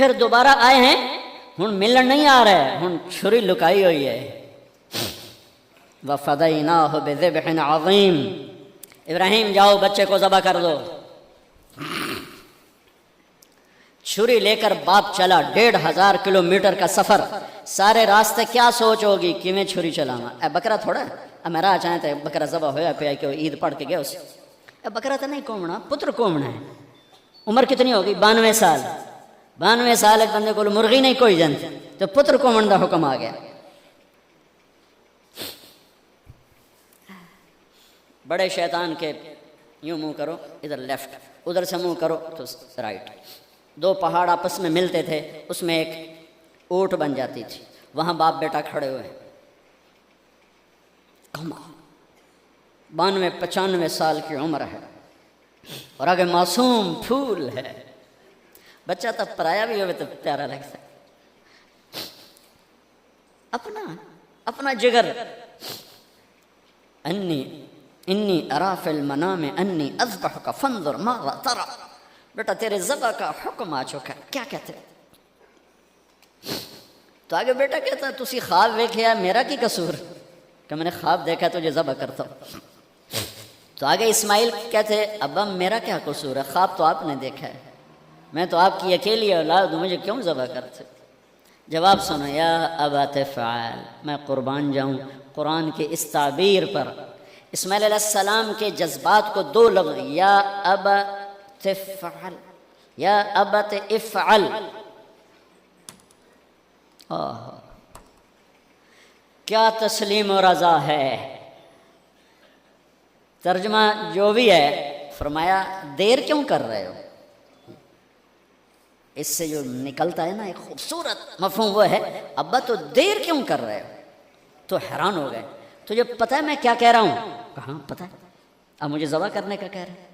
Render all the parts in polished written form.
پھر دوبارہ آئے ہیں، ہن ملن نہیں آ رہے، ہن چھری لکائی ہوئی ہے۔ وَفَدَيْنَاهُ بِذِبْحٍ عَظِيمٍ، ابراہیم جاؤ بچے کو ذبح کر دو۔ چھری لے کر باپ چلا، 1500 کلومیٹر کا سفر، سارے راستے کیا سوچ ہوگی کہ میں چھری چلاواں، اے بکرا تھوڑا ہے میرا چاہے تو بکرا ذبح ہویا پیا کہ عید پڑھ کے گیا اس، اے بکرا تو نہیں کومنا، پتر کومنا ہے۔ عمر کتنی ہوگی؟ 92 سال۔ 92 سال ایک بندے کو مرغی نہیں کوئی جنتی تو پتر کومن دا حکم آ گیا۔ بڑے شیطان کے یوں منہ کرو ادھر لیفٹ، ادھر سے منہ کرو تو رائٹ، دو پہاڑ آپس میں ملتے تھے، اس میں ایک اونٹ بن جاتی تھی، وہاں باپ بیٹا کھڑے ہوئے، 92-95 سال کی عمر ہے اور آگے معصوم پھول ہے۔ بچہ تب پرایا بھی ہوئے تو پیارا لگتا ہے، اپنا جگر۔ انی ارا فی المنام انی اذبحک فانظر ماذا ترى، بیٹا تیرے ذبح کا حکم آ چکا ہے، کیا کہتے؟ تو آگے بیٹا کہتا ہے تسی خواب دیکھیا، میرا کی قصور کہ میں نے خواب دیکھا تجھے ذبح کرتا ہوں۔ تو آگے اسماعیل کہتے ابا میرا کیا قصور ہے، خواب تو آپ نے دیکھا ہے، میں تو آپ کی اکیلی اولاد ہوں، مجھے کیوں ذبح کرتے؟ جواب سنو، یا ابا تفعل، میں قربان جاؤں قرآن کی اس تعبیر پر۔ اسماعیل علیہ السلام کے جذبات کو دو لفظ، یا ابا تفعل، یا ابت افعل، کیا تسلیم و رضا ہے۔ ترجمہ جو بھی ہے، فرمایا دیر کیوں کر رہے ہو؟ اس سے جو نکلتا ہے نا ایک خوبصورت مفہوم وہ ہے، ابا تو دیر کیوں کر رہے ہو؟ تو حیران ہو گئے، تجھے پتہ ہے میں کیا کہہ رہا ہوں؟ کہاں پتہ ہے، اب مجھے ذبح کرنے کا کہہ رہے ہیں،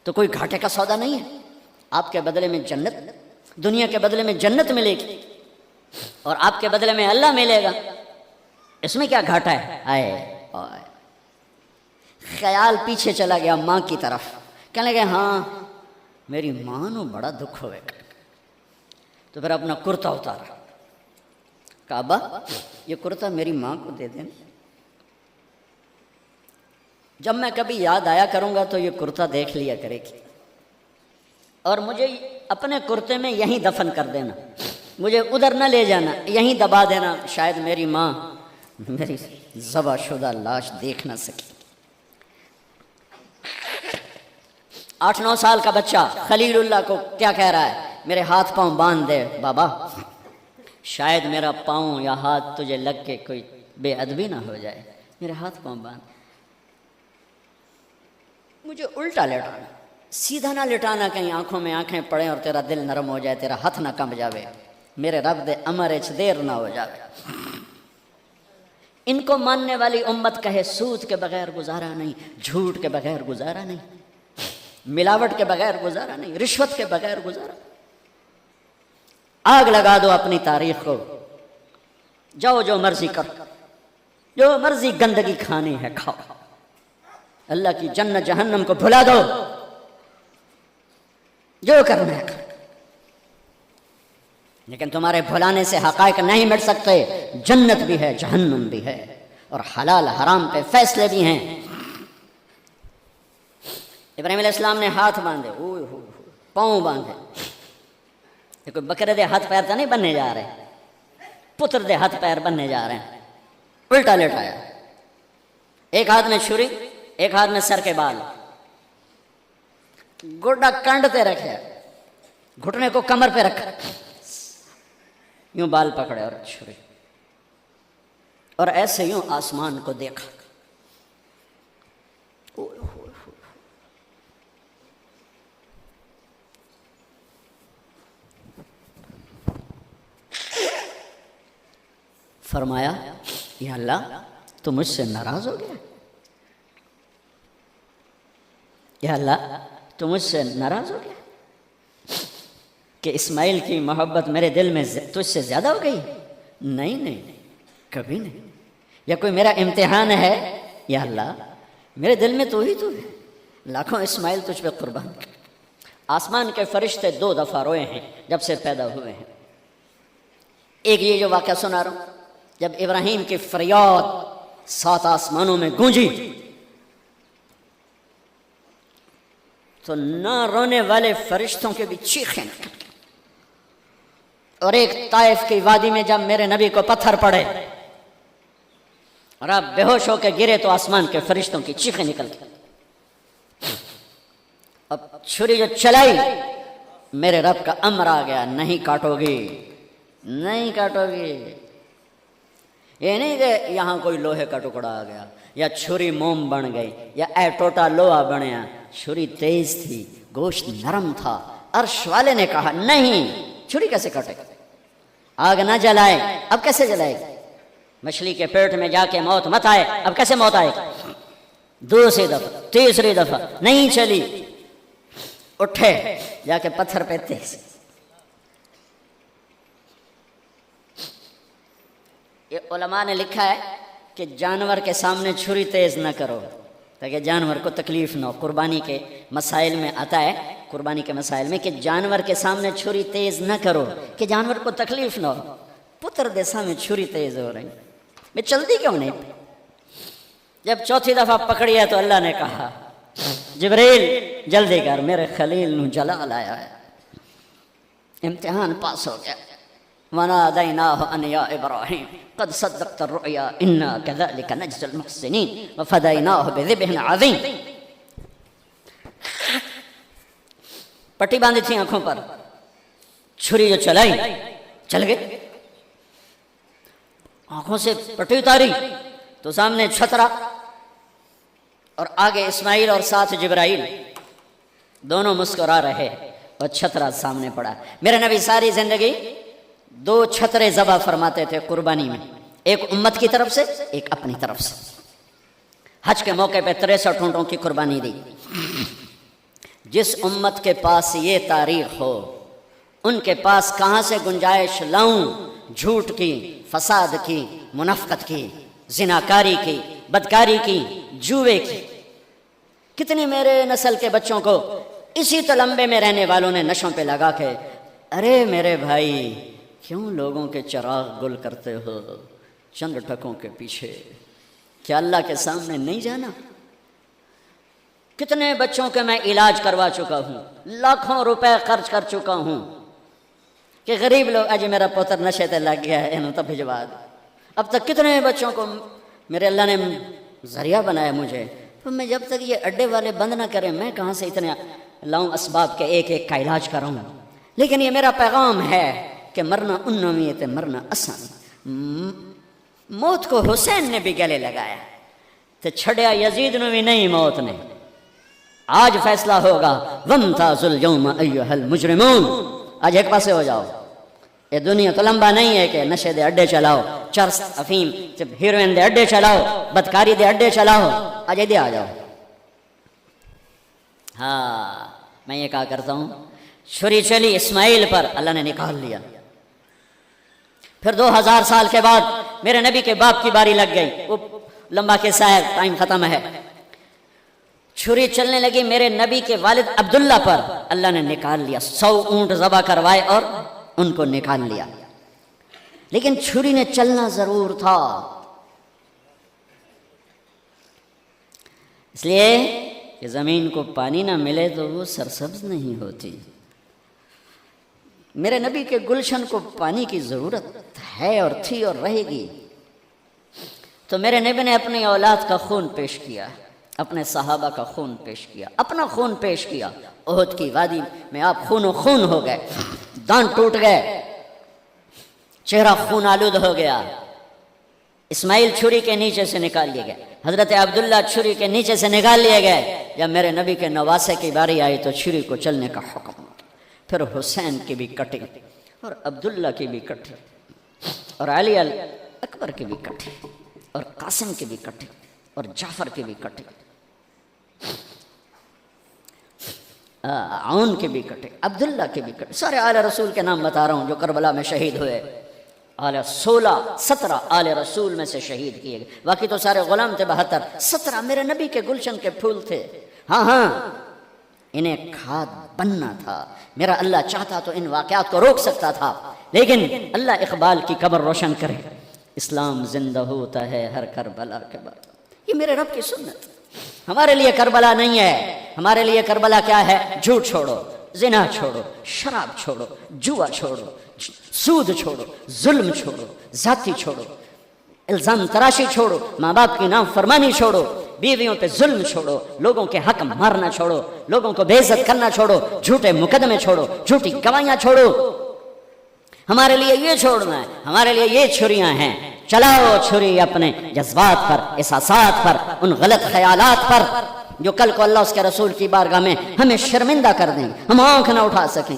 تو کوئی گھاٹے کا سودا نہیں ہے، آپ کے بدلے میں جنت، دنیا کے بدلے میں جنت ملے گی اور آپ کے بدلے میں اللہ ملے گا، اس میں کیا گھاٹا ہے؟ آئے خیال پیچھے چلا گیا ماں کی طرف، کہنے لگے ہاں میری ماں نو بڑا دکھ ہوئے گا۔ تو پھر اپنا کرتا اتارا، کہا ابا یہ کرتا میری ماں کو دے دینا، جب میں کبھی یاد آیا کروں گا تو یہ کرتا دیکھ لیا کرے گی، اور مجھے اپنے کرتے میں یہیں دفن کر دینا، مجھے ادھر نہ لے جانا، یہیں دبا دینا، شاید میری ماں میری ذبح شدہ لاش دیکھ نہ سکی۔ 8-9 سال کا بچہ خلیل اللہ کو کیا کہہ رہا ہے؟ میرے ہاتھ پاؤں باندھ دے بابا، شاید میرا پاؤں یا ہاتھ تجھے لگ کے کوئی بے ادبی نہ ہو جائے، میرے ہاتھ پاؤں باندھ، مجھے الٹا لٹانا، سیدھا نہ لٹانا، کہیں آنکھوں میں آنکھیں پڑیں اور تیرا دل نرم ہو جائے، تیرا ہاتھ نہ کمب جاوے، میرے رب دے امر اچ دیر نہ ہو جاوے۔ ان کو ماننے والی امت کہے سود کے بغیر گزارا نہیں، جھوٹ کے بغیر گزارا نہیں، ملاوٹ کے بغیر گزارا نہیں، رشوت کے بغیر گزارا۔ آگ لگا دو اپنی تاریخ کو، جاؤ جو مرضی کرو، جو مرضی گندگی کھانی ہے کھاؤ، اللہ کی جنت جہنم کو بھلا دو، جو کرنا ہے کرو، لیکن تمہارے بھلانے سے حقائق نہیں مٹ سکتے، جنت بھی ہے جہنم بھی ہے اور حلال حرام پہ فیصلے بھی ہیں۔ ابراہیم علیہ السلام نے ہاتھ باندھے، پاؤں باندھے، یہ کوئی بکرے دے ہاتھ پیر تو نہیں بننے جا رہے، پتر دے ہاتھ پیر بننے جا رہے ہیں، الٹا لٹایا، ایک ہاتھ میں چھری، ایک ہاتھ میں سر کے بال، گوڈا کنڈ پہ رکھے، گھٹنے کو کمر پہ رکھا، یوں بال پکڑے اور چھری، اور ایسے یوں آسمان کو دیکھا۔ فرمایا یا اللہ تو مجھ سے ناراض ہو گیا، یا اللہ تو مجھ سے ناراض ہو گیا کہ اسماعیل کی محبت میرے دل میں تجھ سے زیادہ ہو گئی؟ نہیں نہیں کبھی نہیں، یا کوئی میرا امتحان ہے؟ یا اللہ میرے دل میں تو ہی تو ہے، لاکھوں اسماعیل تجھ پہ قربان۔ آسمان کے فرشتے 2 دفعہ روئے ہیں جب سے پیدا ہوئے ہیں، ایک یہ جو واقعہ سنا رہا ہوں، جب ابراہیم کی فریاد 7 آسمانوں میں گونجی تو نہ رونے والے فرشتوں کے بھی چیخیں نکل گئیں۔ اور ایک طائف کی وادی میں جب میرے نبی کو پتھر پڑے اور آپ بے ہوش ہو کے گرے تو آسمان کے فرشتوں کی چیخیں نکل گئی۔ اب چھری جو چلائی، میرے رب کا امر آ گیا، نہیں کاٹو گی، نہیں کاٹو گی۔ یہ نہیں کہ یہاں کوئی لوہے کا ٹکڑا آ گیا یا چھری موم بن گئی یا اے ٹوٹا لوہا بنیا، چھری تیز تھی، گوشت نرم تھا۔ عرش والے نے کہا نہیں، چھری کیسے کٹے؟ آگ نہ جلائے، اب کیسے جلائے گی؟ مچھلی کے پیٹ میں جا کے موت مت آئے، اب کیسے موت آئے گی؟ دوسری دفعہ، تیسری دفعہ نہیں چلی، اٹھے جا کے پتھر پہ تیز۔ یہ علماء نے لکھا ہے کہ جانور کے سامنے چھری تیز نہ کرو تاکہ جانور کو تکلیف نہ ہو۔ قربانی کے مسائل میں آتا ہے، قربانی کے مسائل میں، کہ جانور کے سامنے چھری تیز نہ کرو کہ جانور کو تکلیف نہ ہو۔ پتر دے سامنے چھری تیز ہو رہی، میں چلتی کیوں نہیں؟ جب چوتھی دفعہ پکڑی ہے تو اللہ نے کہا جبریل جلدی کر، میرے خلیل نو جلال آیا ہے، امتحان پاس ہو گیا۔ وَنَادَيْنَاهُ أَنْ يَا إِبْرَاهِيمُ قَدْ صَدَّقْتَ الرُّؤْيَا إِنَّا كَذَلِكَ نَجْزِي الْمُحْسِنِينَ وَفَدَيْنَاهُ بِذِبْحٍ عَظِيمٍ۔ پٹی باندھی تھی آنکھوں پر، چھری جو چلائی چل گئے، آنکھوں سے پٹی اتاری تو سامنے چھترا اور آگے اسماعیل اور ساتھ جبرائیل، دونوں مسکرا رہے اور چھترا سامنے پڑا۔ میرے نبی ساری زندگی 2 چھترے ذبح فرماتے تھے قربانی میں، ایک امت کی طرف سے، ایک اپنی طرف سے۔ حج کے موقع پہ 63 اونٹوں کی قربانی دی۔ جس امت کے پاس یہ تاریخ ہو، ان کے پاس کہاں سے گنجائش لاؤں جھوٹ کی، فساد کی، منافقت کی، زناکاری کی، بدکاری کی، جوے کی۔ کتنی میرے نسل کے بچوں کو اسی تلمبے میں رہنے والوں نے نشوں پہ لگا کے، ارے میرے بھائی کیوں لوگوں کے چراغ گل کرتے ہو چند ٹکوں کے پیچھے؟ کیا اللہ کے سامنے نہیں جانا؟ کتنے بچوں کے میں علاج کروا چکا ہوں، لاکھوں روپے خرچ کر چکا ہوں کہ غریب لوگ اج میرا پوتر نشے تے لگ گیا ہے، انہوں تو بھجوا دو۔ اب تک کتنے بچوں کو میرے اللہ نے ذریعہ بنایا مجھے، تو میں جب تک یہ اڈے والے بند نہ کریں میں کہاں سے اتنے لاؤں اسباب کے ایک ایک کا علاج کراؤں؟ لیکن یہ میرا پیغام ہے کہ مرنا ان نویت مرنا آسان۔ موت کو حسین نے بھی گلے لگایا تو چھڑیا یزید نو بھی نہیں موت نے۔ آج فیصلہ ہوگا، وَامْتَازُوا الْيَوْمَ أَيُّهَا الْمُجْرِمُونَ۔ آج ایک پاسے ہو جاؤ، یہ دنیا تو لمبا نہیں ہے کہ نشے دے اڈے چلاؤ، چرس افیم ہیروئن دے اڈے چلاؤ، بدکاری دے اڈے چلاؤ، آج ادھر آ جاؤ۔ ہاں میں یہ کہا کرتا ہوں، چھری چلی اسماعیل پر، اللہ نے نکال لیا۔ پھر 2000 سال کے بعد میرے نبی کے باپ کی باری لگ گئی، وہ لمبا قصہ ہے، ٹائم ختم ہے۔ چھری چلنے لگی میرے نبی کے والد عبداللہ پر، اللہ نے نکال لیا۔ 100 اونٹ ذبح کروائے اور ان کو نکال لیا، لیکن چھری نے چلنا ضرور تھا۔ اس لیے کہ زمین کو پانی نہ ملے تو وہ سرسبز نہیں ہوتی۔ میرے نبی کے گلشن کو پانی کی ضرورت ہے اور تھی اور رہے گی، تو میرے نبی نے اپنی اولاد کا خون پیش کیا، اپنے صحابہ کا خون پیش کیا، اپنا خون پیش کیا۔ احد کی وادی میں آپ خون و خون ہو گئے، دان ٹوٹ گئے، چہرہ خون آلود ہو گیا۔ اسماعیل چھری کے نیچے سے نکال لیے گئے، حضرت عبداللہ چھری کے نیچے سے نکال لیے گئے۔ جب میرے نبی کے نواسے کی باری آئی تو چھری کو چلنے کا حکم ہوا۔ پھر حسین کی بھی کٹی اور عبداللہ کی بھی کٹی اور علی اکبر کی بھی کٹی اور قاسم کی بھی کٹی اور جعفر کی بھی کٹی، عون کے بھی کٹے، عبداللہ کے بھی کٹے۔ سارے آل رسول کے نام بتا رہا ہوں جو کربلا میں شہید ہوئے، 17 آل رسول میں سے شہید کیے گئے، باقی تو سارے غلام تھے 72، 17 میرے نبی کے گلشن کے پھول تھے۔ ہاں انہیں کھاد بننا تھا۔ میرا اللہ چاہتا تو ان واقعات کو روک سکتا تھا، لیکن اللہ اقبال کی قبر روشن کرے، اسلام زندہ ہوتا ہے ہر کربلا کے بعد۔ یہ میرے رب کی سنت۔ ہمارے لیے کربلا نہیں ہے، ہمارے لیے کربلا کیا ہے؟ جھوٹ چھوڑو، زنا چھوڑو، شراب چھوڑو، جوا چھوڑو، سود چھوڑو، ظلم چھوڑو، ذاتی چھوڑو، الزام تراشی چھوڑو، ماں باپ کی نافرمانی چھوڑو، بیویوں پہ ظلم چھوڑو، لوگوں کے حق مارنا چھوڑو، لوگوں کو بے عزت کرنا چھوڑو، جھوٹے مقدمے چھوڑو، جھوٹی گواہیاں چھوڑو۔ ہمارے لیے یہ چھوڑنا ہے، ہمارے لیے یہ چھریاں ہیں۔ چلاؤ چھری اپنے جذبات پر، احساسات پر، ان غلط خیالات پر جو کل کو اللہ اس کے رسول کی بارگاہ میں ہمیں شرمندہ کر دیں، ہم آنکھ نہ اٹھا سکیں۔